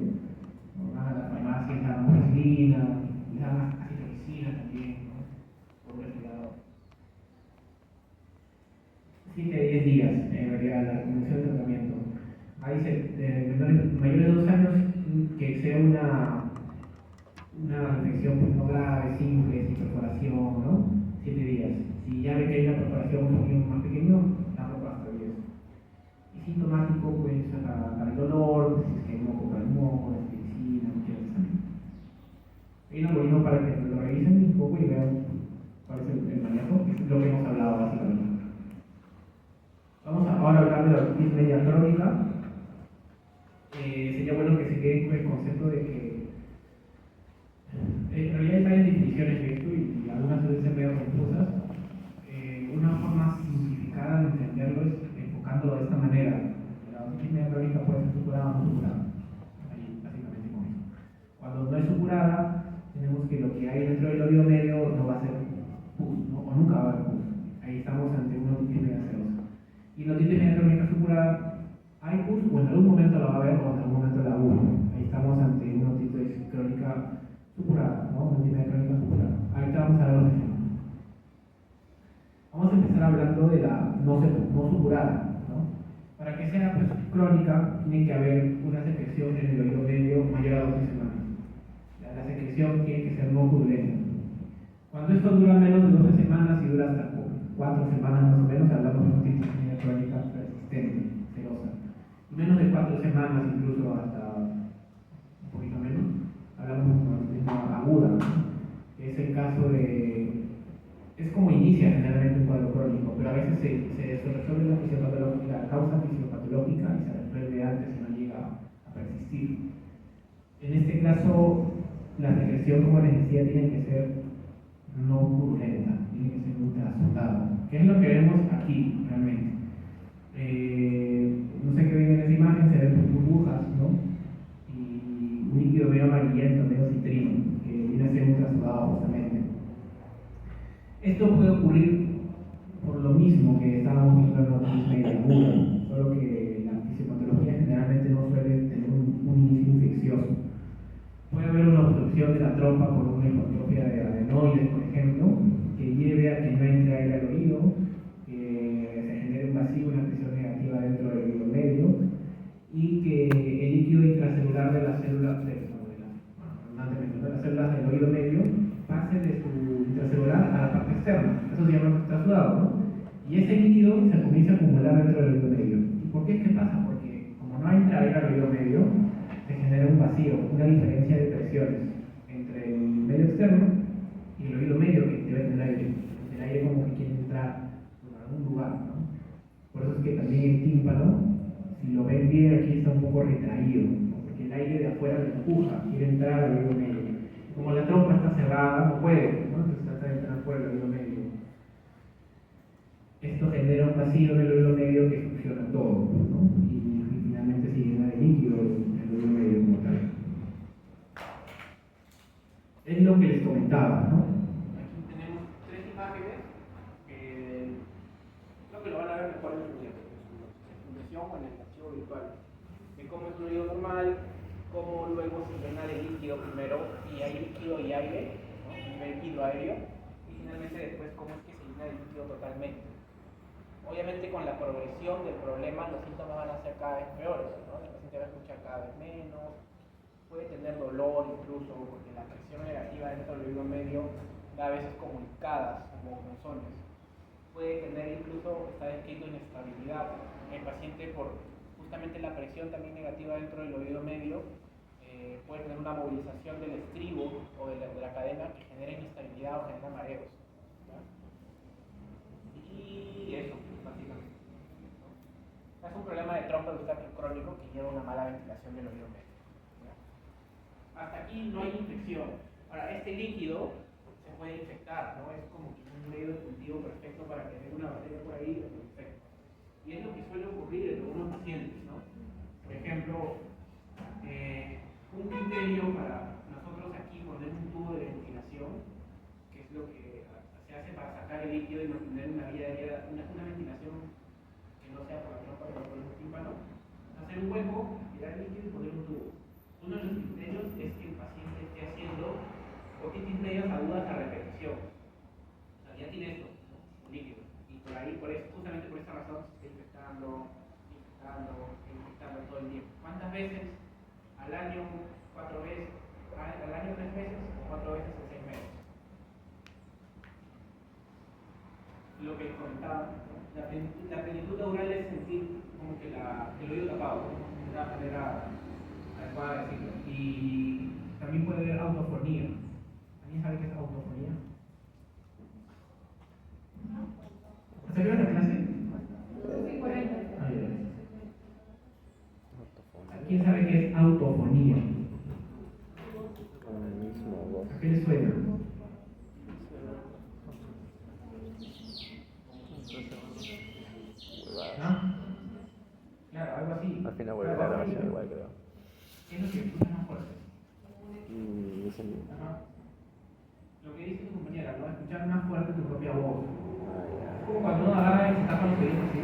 ¿No? Van a la farmacia, la amoxicilina, la acitromicina también, ¿no? Por ese lado. 10 días, en realidad, la recomendación de tratamiento. Ahí dice, mayores de 2 años, que sea una infección pues, no grave, simple, sin perforación, ¿no? 7 días. Si ya ve que hay una perforación un poquito más pequeño, tampoco hasta 10. Y sintomático, pues, para el dolor, si es que hay moco para el moco, medicina, cualquier examen. Hay un algoritmo para que lo revisen un poco y vean cuál es el manejo, que es lo que hemos hablado básicamente. Vamos ahora a hablar de la otitis media crónica. Sería bueno que se queden con el concepto de que en realidad hay varias definiciones de esto y algunas veces se medio confusas. Una forma simplificada de entenderlo es enfocándolo de esta manera. La otitis media crónica puede ser supurada o no supurada. Ahí básicamente con eso. Cuando no es supurada, tenemos que lo que hay dentro del oído medio no va a ser pus, ¿no? O nunca va a haber pus. Ahí estamos ante una otitis media serosa. Y la otitis media crónica supurada, hay pus o en algún momento la va a haber o en algún momento la hubo. Ahí estamos ante una otitis crónica supurada, ¿no? Una otitis media crónica supurada. Ahorita vamos a ver los ejemplos. Vamos a empezar hablando de la no supurada, ¿no? Para que sea pues, crónica, tiene que haber una secreción en el oído medio mayor a 12 semanas. La secreción tiene que ser no purulenta. Cuando esto dura menos de 12 semanas y dura hasta 4 semanas más o menos, hablamos de una otitis media crónica persistente, serosa. Y menos de 4 semanas, incluso hasta un poquito menos, hablamos de una otitis aguda, ¿no? Que es el caso de. Es como inicia generalmente un cuadro crónico, pero a veces se resuelve la causa fisiopatológica y se resuelve antes y no llega a persistir. En este caso, la secreción, como les decía, tiene que ser no purulenta, tiene que ser ultrasondada, que es lo que vemos aquí realmente. No sé qué ven en esa imagen, se ven burbujas, ¿no? Y un líquido medio amarillento, medio citrino, que viene a ser ultrasondado justamente. Esto puede ocurrir por lo mismo que estábamos viendo en la otitis media aguda, solo que la fisiopatología generalmente no suele tener un inicio infeccioso. Puede haber una obstrucción de la trompa por una hipertrofia de adenoides, por ejemplo, que lleve a que no entre aire al oído, que se genere un vacío, una presión negativa dentro del oído medio y que el líquido intracelular de las células del oído medio pase de su intracelular a la parte externa. Eso se llama extrasudado, ¿no? Y ese líquido se comienza a acumular dentro del oído medio. ¿Y por qué es que pasa? Porque como no hay aire al oído medio, se genera un vacío, una diferencia de presiones entre el medio externo y el oído medio que debe tener aire. El aire como que quiere entrar por algún lugar, ¿no? Por eso es que también el tímpano, si lo ven bien aquí, está un poco retraído, ¿no? Porque el aire de afuera lo empuja, quiere entrar al oído medio. Como la trompa está cerrada, no puede, ¿no? Entonces trata de entrar por el oído medio. Esto genera un vacío en el oído medio que succiona todo, ¿no? Y finalmente se llena de líquido el oído medio como tal. Es lo que les comentaba, ¿no? Aquí tenemos 3 imágenes que creo que lo van a ver mejor en la fundación o en el archivo virtual. De cómo es un oído normal, cómo luego se llena de líquido primero, y hay líquido y aire, ¿no? Líquido aéreo, y finalmente después cómo es que se llena de líquido totalmente. Obviamente con la progresión del problema los síntomas van a ser cada vez peores, ¿no? El paciente va a escuchar cada vez menos, puede tener dolor incluso, porque la presión negativa dentro del oído medio da a veces comunicadas como monzones. Puede tener incluso, está descrito, inestabilidad. El paciente por justamente la presión también negativa dentro del oído medio puede tener una movilización del estribo o de la cadena que genera inestabilidad o genera mareos, ¿ya? Y eso, básicamente, ¿no? Es un problema de trompa eustático crónico que lleva una mala ventilación del oído medio, ¿ya? Hasta aquí no hay infección. Ahora, este líquido se puede infectar, ¿no? Es como que un medio de cultivo perfecto para que tenga una bacteria por ahí y lo infecte. Y es lo que suele ocurrir en algunos pacientes, ¿no? Por ejemplo, un criterio para nosotros aquí poner un tubo de ventilación, que es lo que se hace para sacar el líquido y mantener una ventilación que no sea por la trompa, pero por el tímpano, hacer un hueco, tirar el líquido y poner un tubo. Uno de los criterios es que el paciente esté haciendo otitis medias agudas a repetición. O sea, ya tiene esto, ¿no? Un líquido. Y por ahí, justamente por esta razón, se está infectando todo el tiempo. ¿Cuántas veces al año? 4 veces. ¿Al año 3 veces o 4 veces en 6 meses? Lo que les comentaba, la plenitud oral es sentir como que el oído tapado, ¿no? De una manera adecuada de decirlo. Y también puede haber autofonía. ¿Alguien sabe qué es autofonía? ¿Hasta qué hora la clase? Ah, ya. ¿Quién sabe qué es autofonía? ¿A qué le suena? ¿Ah? Claro, algo así. Al final vuelve la grabación igual, creo. ¿Qué es lo que escuchas más fuerte? Dicen... Ajá. Lo que dice tu compañera, ¿no? Escuchar más fuerte tu propia voz. Es como cuando uno agarra y se tapa los oídos así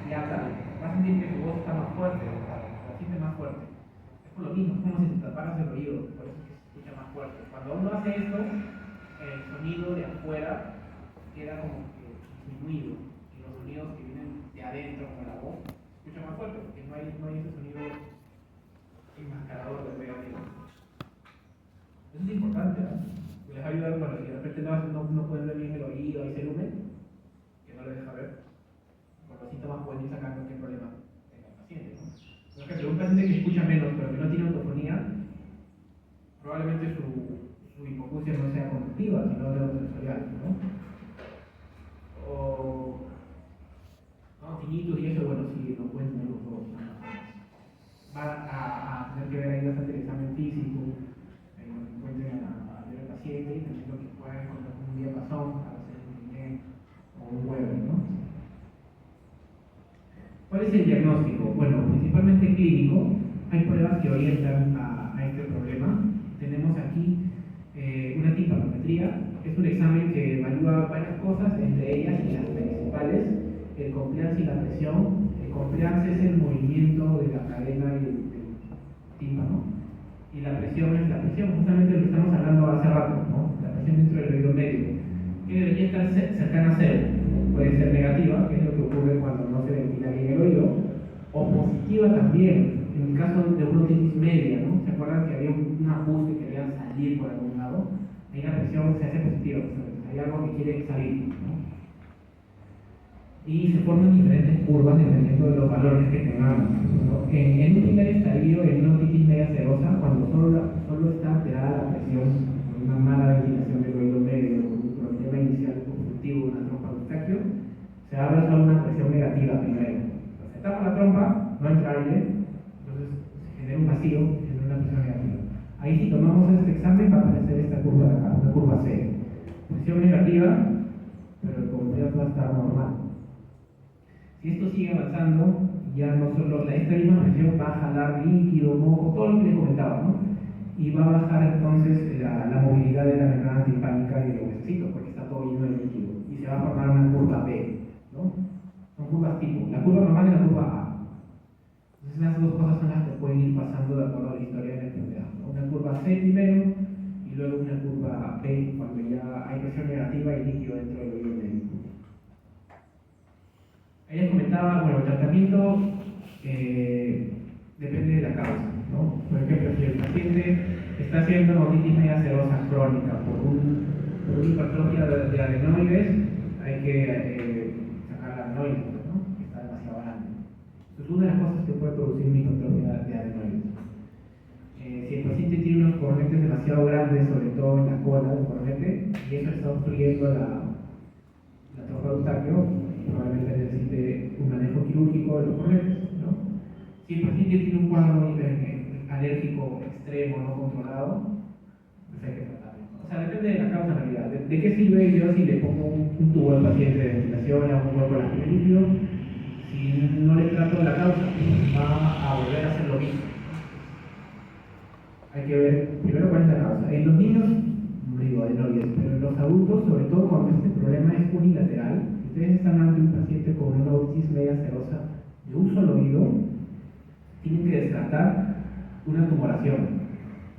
y habla, vas a sentir que tu voz está más fuerte, la siente más fuerte. Es por lo mismo, es como si te taparas el oído, por eso es que se escucha más fuerte. Cuando uno hace esto, el sonido de afuera queda como que disminuido y los sonidos que vienen de adentro, como la voz, se escuchan más fuerte porque no hay ese sonido enmascarador del medio ambiente. Eso es importante, ¿no? Les va a ayudar cuando si de repente no pueden ver bien el oído, hay cerumen, que no les deja ver. Con los síntomas pueden ir sacando qué problema tenga el paciente, ¿no? Por ejemplo, un paciente que escucha menos pero que no tiene autofonía, probablemente su hipoacusia no sea conductiva, sino de autosensorial, ¿no? O tinnitus y eso, bueno, sí, no pueden tener los dos. Va a tener que ver ahí bastante el examen físico, encuentren a ver al paciente y también lo que pueda encontrar como un diapasón para hacer un INE o un Weber, ¿no? ¿Cuál es el diagnóstico? Bueno, principalmente clínico. Hay pruebas que orientan a este problema. Tenemos aquí una timpanometría. Es un examen que evalúa varias cosas, entre ellas y las principales, el compliance y la presión. El compliance es el movimiento de la cadena y del tímpano. Y la presión es la presión, justamente lo que estamos hablando hace rato, ¿no? La presión dentro del oído medio, que debería estar cercana a cero. Puede ser negativa, que es lo que ocurre cuando no se ventila bien el oído, o positiva también, en el caso de una otitis media, ¿no? ¿Se acuerdan que había una pus que quería salir por algún lado? Ahí la presión se hace positiva, hay algo que quiere salir, ¿no? Y se forman diferentes curvas dependiendo de los valores que tengamos, ¿no? En un primer estadio, en una otitis media serosa, cuando solo está alterada la presión por una mala ventilación del oído medio, con un problema inicial obstructivo de una trompa de Eustaquio, se abre solo una presión negativa primero. Se tapa la trompa, no entra aire, entonces se genera un vacío, se genera una presión negativa. Ahí si tomamos este examen va a aparecer esta curva de acá, una curva C. Presión negativa, pero el compliance va a estar normal. Si esto sigue avanzando, ya no solo esta misma presión va a jalar líquido, moco, todo lo que les comentaba, ¿no? Y va a bajar entonces la movilidad de la membrana timpánica y de los huesecitos, porque está todo lleno de líquido. Y se va a formar una curva B, ¿no? Son curvas tipo. La curva normal es la curva A. Entonces las dos cosas son las que pueden ir pasando de acuerdo a la historia de la enfermedad, ¿no? Una curva C primero y luego una curva B cuando ya hay presión negativa y líquido dentro del oído medio. Ahí les comentaba, bueno, el tratamiento depende de la causa, ¿no? Por ejemplo, si el paciente está haciendo una otitis media serosa crónica por una hipertrofia de adenoides, hay que sacar la adenoides, ¿no? Que está demasiado grande. Entonces, una de las cosas que puede producir una hipertrofia de adenoides. Si el paciente tiene unos cornetes demasiado grandes, sobre todo en la cola del cornete, y eso está obstruyendo la trompa de Eustaquio, probablemente necesite un manejo quirúrgico de los cornetes, ¿no? Si el paciente tiene un cuadro alérgico extremo no controlado, pues hay que tratarlo. O sea, depende de la causa en realidad. ¿De qué sirve yo si le pongo un tubo al paciente de ventilación, le hago un hueco de líquido? Si no le trato la causa, va a volver a hacer lo mismo. Hay que ver primero cuál es la causa. En los niños, no digo adenoides, pero en los adultos, sobre todo cuando este problema es unilateral, ustedes están ante un paciente con una otitis media serosa de un solo oído, tienen que descartar una tumoración,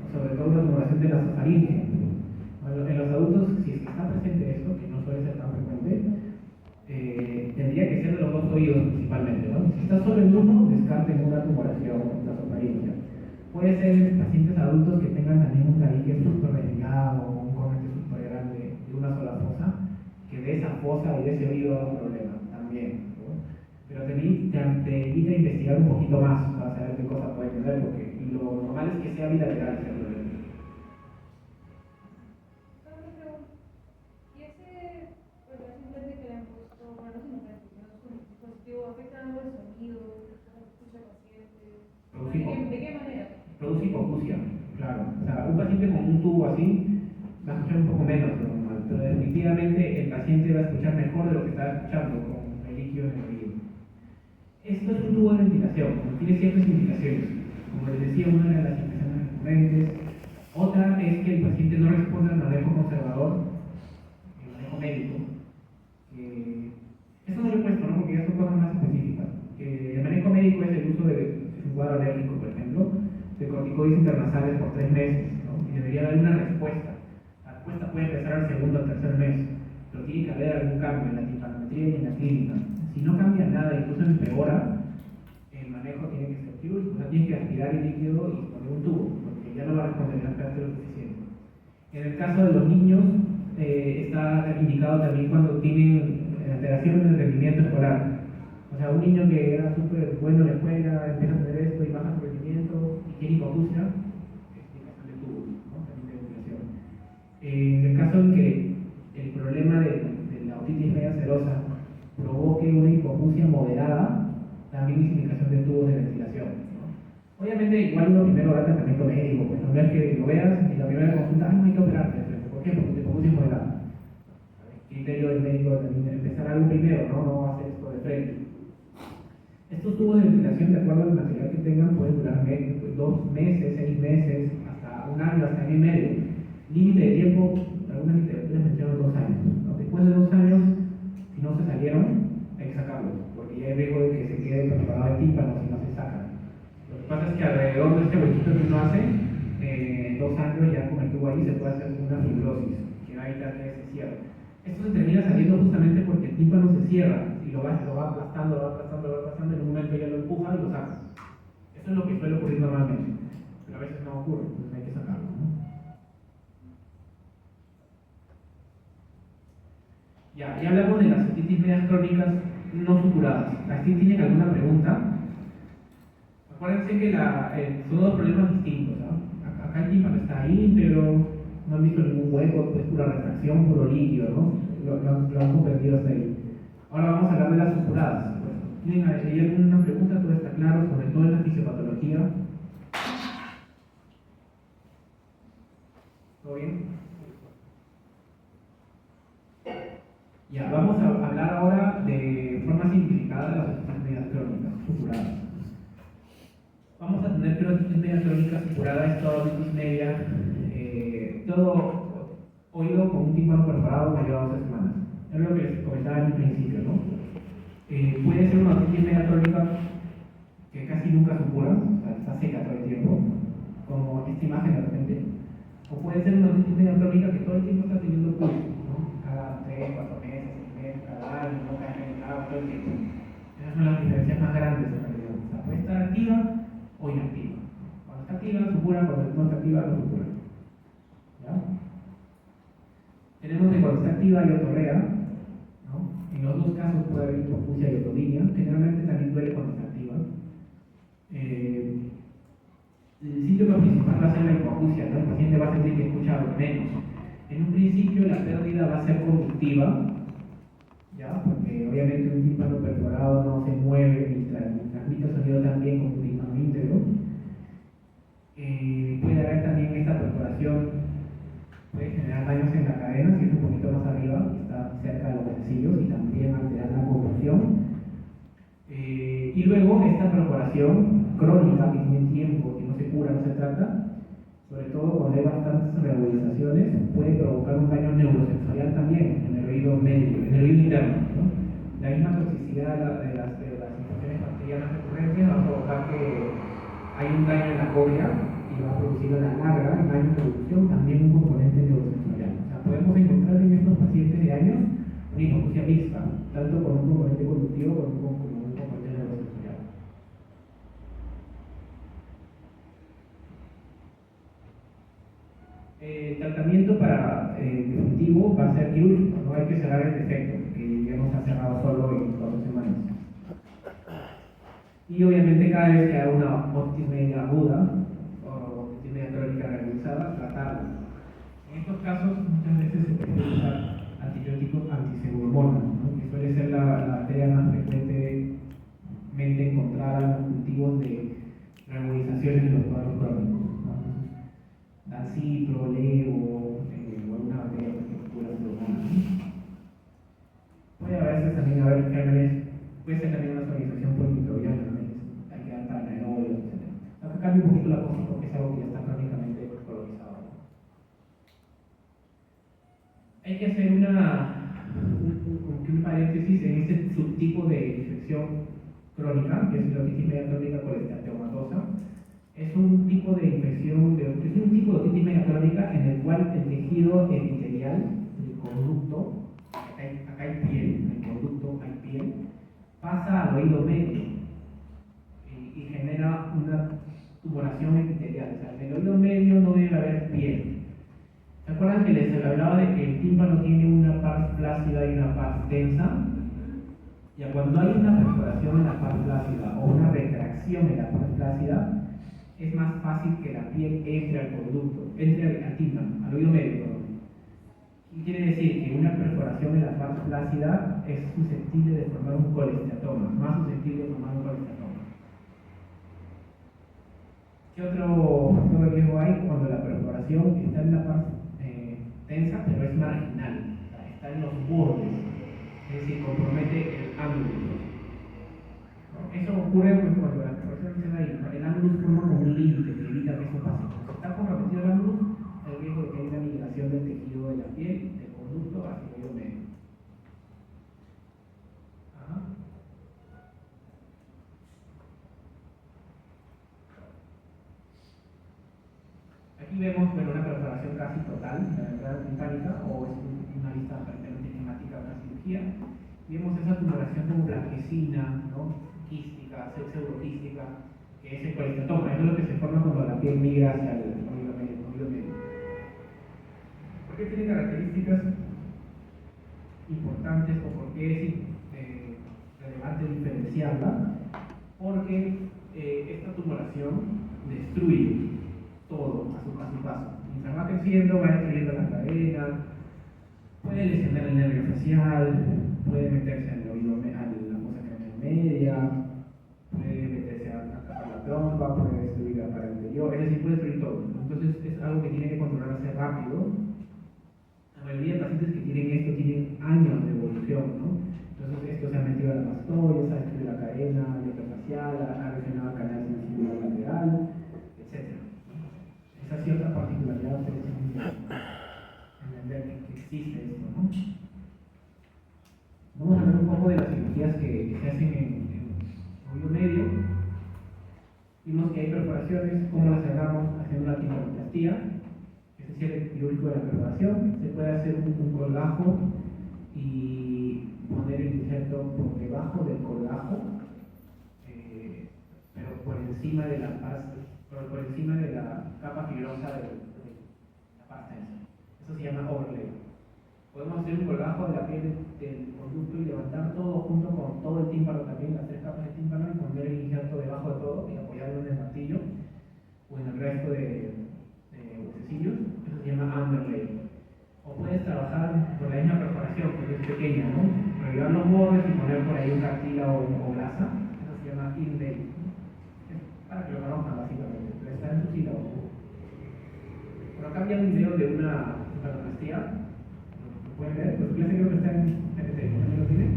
¿no? Sobre todo una tumoración de la faringe. Bueno, en los adultos, si es que está presente esto, que no suele ser tan frecuente, tendría que ser de los dos oídos. oídos principalmente, ¿no? Si está solo en uno, descarten una tumoración o nasofaringia. Puede ser pacientes adultos que tengan también un tabique súper delgado o un cornete súper grande de una sola fosa, que de esa fosa y de ese oído da un problema también, ¿no? Pero te invita a investigar un poquito más para saber qué cosa puede tener, porque lo normal es que sea bilateral ese problema. ¿Y ese implante que le han puesto, bueno, no sé si es un dispositivo, afecta algo el sonido, cómo escucha el paciente? ¿De qué manera? Produce hipoacusia, claro. O sea, un paciente con un tubo así va a escuchar un poco menos de lo normal, pero definitivamente el paciente va a escuchar mejor de lo que está escuchando con el líquido en el oído. Esto es un tubo de ventilación, tiene ciertas indicaciones. Como les decía, una de las indicaciones recurrentes. Otra es que el paciente no responde al manejo conservador, el manejo médico. Esto no lo he puesto, ¿no? Porque ya son cosas más específicas. El manejo médico es el uso de un cuadro alérgico, por ejemplo, de corticoides intranasales por 3 meses, ¿no? Y debería haber una respuesta. La respuesta puede empezar al segundo o tercer mes, pero tiene que haber algún cambio en la timpanometría y en la clínica. Si no cambia nada, incluso empeora, el manejo tiene que ser quirúrgico, o sea, tiene que aspirar el líquido y poner un tubo, porque ya no va a responder a lo suficiente. En el caso de los niños, está indicado también cuando tienen alteraciones en el rendimiento escolar. O sea, un niño que era súper bueno en la escuela, empieza a tener esto y baja su rendimiento y tiene hipoacusia, explicación de tubo, ¿no? También de ventilación. En el caso en que el problema de la otitis media serosa provoque una hipoacusia moderada, también es indicación de tubos de ventilación, ¿no? Obviamente, igual uno primero da tratamiento médico, pues no es que lo veas y la primera consulta, no hay que operarte, ¿por qué? Porque tu hipoacusia es moderada. El criterio del médico también es empezar algo primero, no hacer esto de frente. Estos tubos de ventilación, de acuerdo al material que tengan, pueden durar 2 meses, 6 meses, hasta un año, hasta año y medio. Límite de tiempo, algunas literaturas mencionan 2 años, ¿no? Después de 2 años, si no se salieron, hay que sacarlos, porque ya hay riesgo de que se quede perforado el tímpano si no se sacan. Lo que pasa es que alrededor de este huequito que uno hace, en 2 años ya con el tubo ahí se puede hacer una fibrosis, que va a evitar que se cierre. Esto se termina saliendo justamente porque el tímpano se cierra y lo va aplastando, y en un momento ya lo empuja y lo saca. Eso es lo que suele ocurrir normalmente, pero a veces no ocurre, entonces hay que sacarlo, ¿no? Ya hablamos de las otitis medias crónicas no supuradas. ¿Aquí tienen alguna pregunta? Acuérdense que son 2 problemas distintos, ¿no? Acá el tímpano está íntegro, no han visto ningún hueco, es pura retracción, puro líquido, ¿no? Lo han comprendido hasta ahí. Ahora vamos a hablar de las supuradas. ¿Tienen ahí alguna pregunta? Todo está claro, sobre todo en la fisiopatología. ¿Todo bien? Ya, vamos a hablar ahora de forma simplificada de las otitis medias crónicas supuradas. Vamos a tener que la otitis media crónica supurada es toda otitis media, todo oído con un tímpano perforado mayor a 12 semanas. Es lo que les comentaba en un principio, ¿no? Puede ser una otitis media crónica que casi nunca supura, o sea, está seca todo el tiempo, como esta imagen de repente. O puede ser una otitis media crónica que todo el tiempo está teniendo pulso, ¿no? Cada 3, 4 meses, 6 meses, cada año, no cae en el agua todo el tiempo. Esas son las diferencias más grandes en realidad. O sea, puede estar activa o inactiva. Cuando está activa, supura, cuando no está activa, no supura. ¿Ya? Tenemos que cuando está activa hay otorrea, ¿no? En los 2 casos puede haber hipoacusia y otodinia. Generalmente también duele cuando está activa. El síntoma principal va a ser la hipoacusia, ¿no? El paciente va a sentir que escucha menos. En un principio la pérdida va a ser conductiva, ¿ya? Porque obviamente un tímpano perforado no se mueve ni transmite el sonido tan bien como un tímpano íntegro. Puede haber también esta perforación, puede generar daños en la cadena si es un poquito más arriba, está cerca de los sencillos y también alterar la conducción. Y luego esta perforación crónica que tiene tiempo, que no se cura, no se trata, sobre todo cuando hay bastantes reagudizaciones, puede provocar un daño neurosensorial también en el oído medio, en el oído interno, ¿no? La misma toxicidad de las infecciones bacterianas recurrentes va a provocar que hay un daño en la córnea y va a producir a la larga, en años de evolución, también un componente neurosensorial. O sea, podemos encontrar en estos pacientes de años una hipoacusia mixta, tanto con un componente conductivo como con un componente neurosensorial. El tratamiento para definitivo va a ser quirúrgico, no hay que cerrar el defecto, porque ya no se ha cerrado solo en 4 semanas. Y obviamente cada vez que haya una otitis media aguda o otitis media crónica realizada, tratarla. En estos casos muchas veces se puede usar antibióticos antiseuromonas, ¿no? Que suele ser la bacteria más frecuentemente encontrada en los cultivos de regularizaciones de los cuadros crónicos, ¿no? Dancitro, Leo, o alguna bacteria que cura pseudomonas, ¿no? Puede a veces también haber gérmenes, puede ser también una solarización polimicobiana, ¿no? Hay que dar para aerobios, etc. Acá cambia un poquito la cosa porque es algo que ya está crónicamente colonizado, ¿no? Hay que hacer un paréntesis en este subtipo de infección crónica, que es la otitis media crónica colesteatomatosa. Es un tipo de infección, es un tipo de otitis media crónica en el cual el tejido epitelial, el conducto, acá hay piel, en el conducto hay piel, pasa al oído medio y genera una tumoración epitelial. O sea, en el oído medio no debe haber piel. ¿Se acuerdan que les hablaba de que el tímpano tiene una parte flácida y una parte tensa? Y cuando hay una perforación en la parte flácida o una retracción en la parte flácida, es más fácil que la piel entre al conducto, entre al tímpano, al oído medio, perdón. Y quiere decir que una perforación en la parte flácida es susceptible de formar un colesteatoma, más susceptible de formar un colesteatoma. ¿Qué otro factor de riesgo hay cuando la perforación está en la parte tensa, pero es marginal, o sea, está en los bordes, es decir, compromete el ángulo? ¿No? Eso ocurre pues, cuando la perforación está ahí, ¿no? El ángulo forma como un límite que evita que eso pase. Cuando está comprometido el ángulo, hay riesgo de que haya una migración del tejido de la piel, del conducto, hacia el oído medio. Ajá. Aquí vemos una perforación casi total, la entrada timpánica, o es una lista aparentemente esquemática de una cirugía. Vemos esa tumoración como blanquecina, ¿no? Quística, pseudoquística, que es el colesteatoma. Eso es lo que se forma cuando la piel migra hacia el oído medio. ¿Por qué tiene características importantes o por qué es relevante diferenciarla? Porque esta tumoración destruye todo a su paso. Mientras va creciendo, va destruyendo la cadena, puede lesionar el nervio facial, puede meterse al oído, a la fosa craneomedia, puede meterse a la trompa, puede destruir la pared anterior, es decir, puede destruir todo. Entonces es algo que tiene que controlarse rápido. La mayoría de pacientes que tienen esto tienen años de evolución, ¿no? Entonces esto se ha metido a la mastoide, se ha destruido la cadena, el nervio facial, ha lesionado el canal sensible lateral, etc. Esa cierta particularidad es entender que existe esto, ¿no? Vamos a ver un poco de las cirugías que se hacen en oído medio. Vimos que hay perforaciones, cómo las cerramos haciendo una timpanoplastía, que es el cierre quirúrgico de la perforación. Se puede hacer un colgajo y poner el injerto por debajo del colgajo, pero por encima de la capa fibrosa de la parte tensa. Eso se llama overlay. Podemos hacer un colgajo de la piel del conducto y levantar todo junto con todo el tímpano también, las 3 capas de tímpano, y poner el injerto debajo de todo y apoyarlo en el martillo o en el resto de huesecillos. Eso se llama underlay. O puedes trabajar con la misma perforación, porque es pequeña, ¿no? Revivar los bordes y poner por ahí un cartílago o grasa. Eso se llama inlay. Para que lo conozcan básicamente, pero está en su sílabo. Por acá había un video de una timpanoplastía. ¿Lo pueden ver? Pues clase creo que está en PPT, ¿también lo tienen?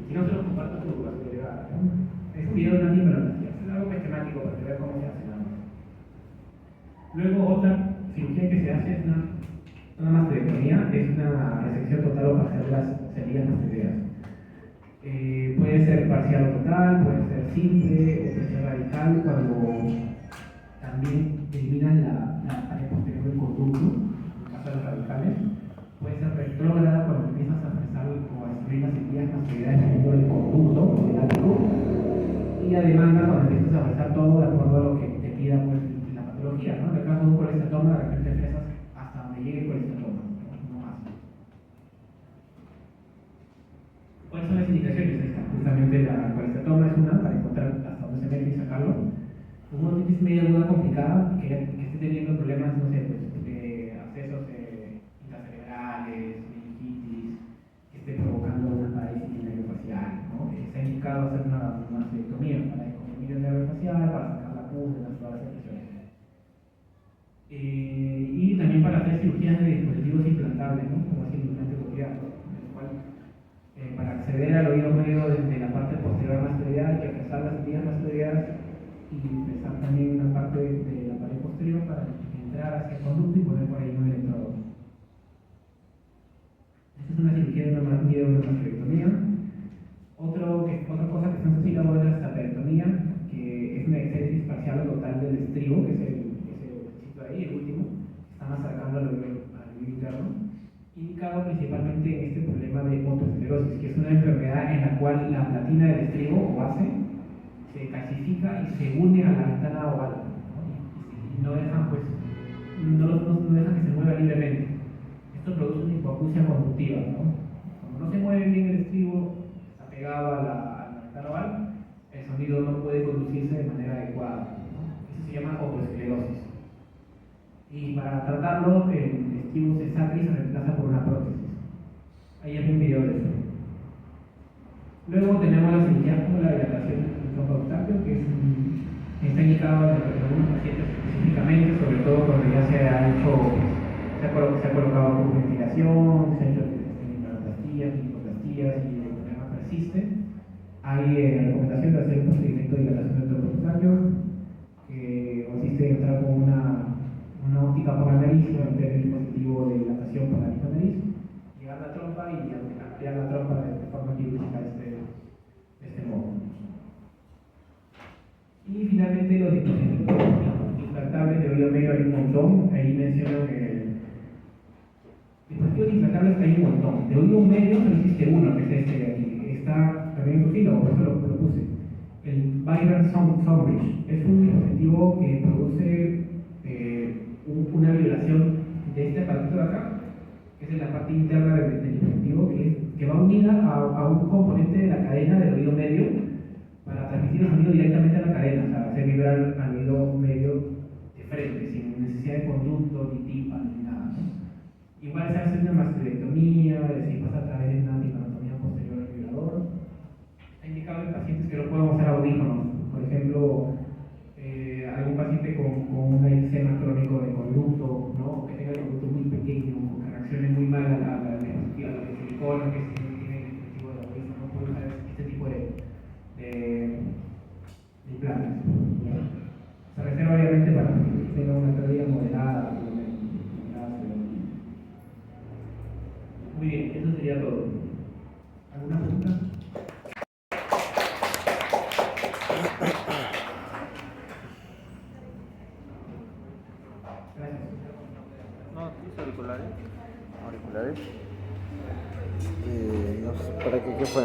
Si no, se los comparto a su delegada. Es un video de una timpanoplastía. Es algo esquemático para que vean cómo se hace nada más. Luego otra cirugía que se hace es una mastectomía, es una resección total o parcial de las semillas mastoideas. Puede ser parcial o total, puede ser simple o puede ser radical cuando también eliminan la pared posterior del conducto, en el caso de los radicales. Puede ser retrógrada cuando empiezas conducto, el ático, y a demanda cuando empiezas a avanzar todo de acuerdo a lo que te pida pues, la patología, ¿no? En el caso de un colestatoma, de repente fresas hasta donde llegue el colestatoma, no más. ¿Cuáles son las indicaciones? Esta, justamente la colestatoma es una para encontrar hasta dónde se mete y sacarlo. Una otitis media aguda complicada que esté teniendo problemas, no sé, pues, de accesos intracerebrales, meningitis, que esté provocando una parálisis nerviofacial, ¿no? Está indicado hacer una mastectomía para descomprimirlo nerviofacial, para sacar la pus de las suaves secreciones. Y también para hacer cirugías de dispositivos implantables, ¿no? Como es el implante coclear, en el cual para acceder al oído medio desde la parte posterior mastoidea hay que fresar las espigas mastoideas y fresar también una parte de la pared posterior para entrar hacia el conducto y poner por ahí un electrodo. Esta es una cirugía de una mastectomía. Otra cosa que se hace así luego es la stapectomía, que es una exégesis parcial o total del estribo, que es el sitio ahí, el último, que está más cercano al oído interno, indicado principalmente en este problema de otoesclerosis, que es una enfermedad en la cual la platina del estribo o base se calcifica y se une a la ventana oval, ¿no? Y no dejan, pues, no dejan que se mueva libremente. Esto produce una hipoacusia conductiva, ¿no? Como no se mueve bien el estribo, está pegado a la ventana oval, el sonido no puede conducirse de manera adecuada, ¿no? Eso se llama otoesclerosis. Y para tratarlo, el estribo se saca y se reemplaza por una prótesis. Ahí hay un video de eso. Luego tenemos la cirugía como la dilatación del trompa eustaquio, que está indicado en algunos pacientes específicamente, sobre todo cuando ya se ha colocado con ventilación, se ha hecho implanoplastías y el problema persiste. Hay recomendación de hacer un procedimiento de dilatación del trompa eustaquio, que consiste en entrar con una óptica por la nariz, meter el dispositivo de dilatación por la misma nariz, llegar a la trompa y ampliar la trompa de forma quirúrgica de este modo. Y finalmente los dispositivos implantables de oído medio hay un montón. Ahí mencionan dispositivos implantables hay un montón. De oído medio no existe uno, que es este de aquí. Está también en tu filo, por eso lo puse. El Vibrant Soundbridge es un dispositivo que produce una vibración de este aparatito de acá, que es en la parte interna del dispositivo, que va unida a un componente de la cadena del oído medio para transmitir el sonido directamente a la cadena, o sea, hacer vibrar al oído medio de frente, sin necesidad de conducto, ni tímpano, ni nada, ¿no? Igual se hace una mastectomía, se pasa a través de una tipanotomía posterior al vibrador. Está indicado en pacientes que no pueden usar audífonos, por ejemplo, algún paciente con un eczema crónico de conducto, ¿no? Que tenga el conducto muy pequeño, o que reaccione muy mal a la silicona, que si no tiene el dispositivo de audífono, no puede usar este tipo de implantes. Se reserva obviamente para que tenga una pérdida moderada, muy bien, eso sería todo. ¿Alguna pregunta? No, ¿tus auriculares? Auriculares. No sé, ¿para qué fue?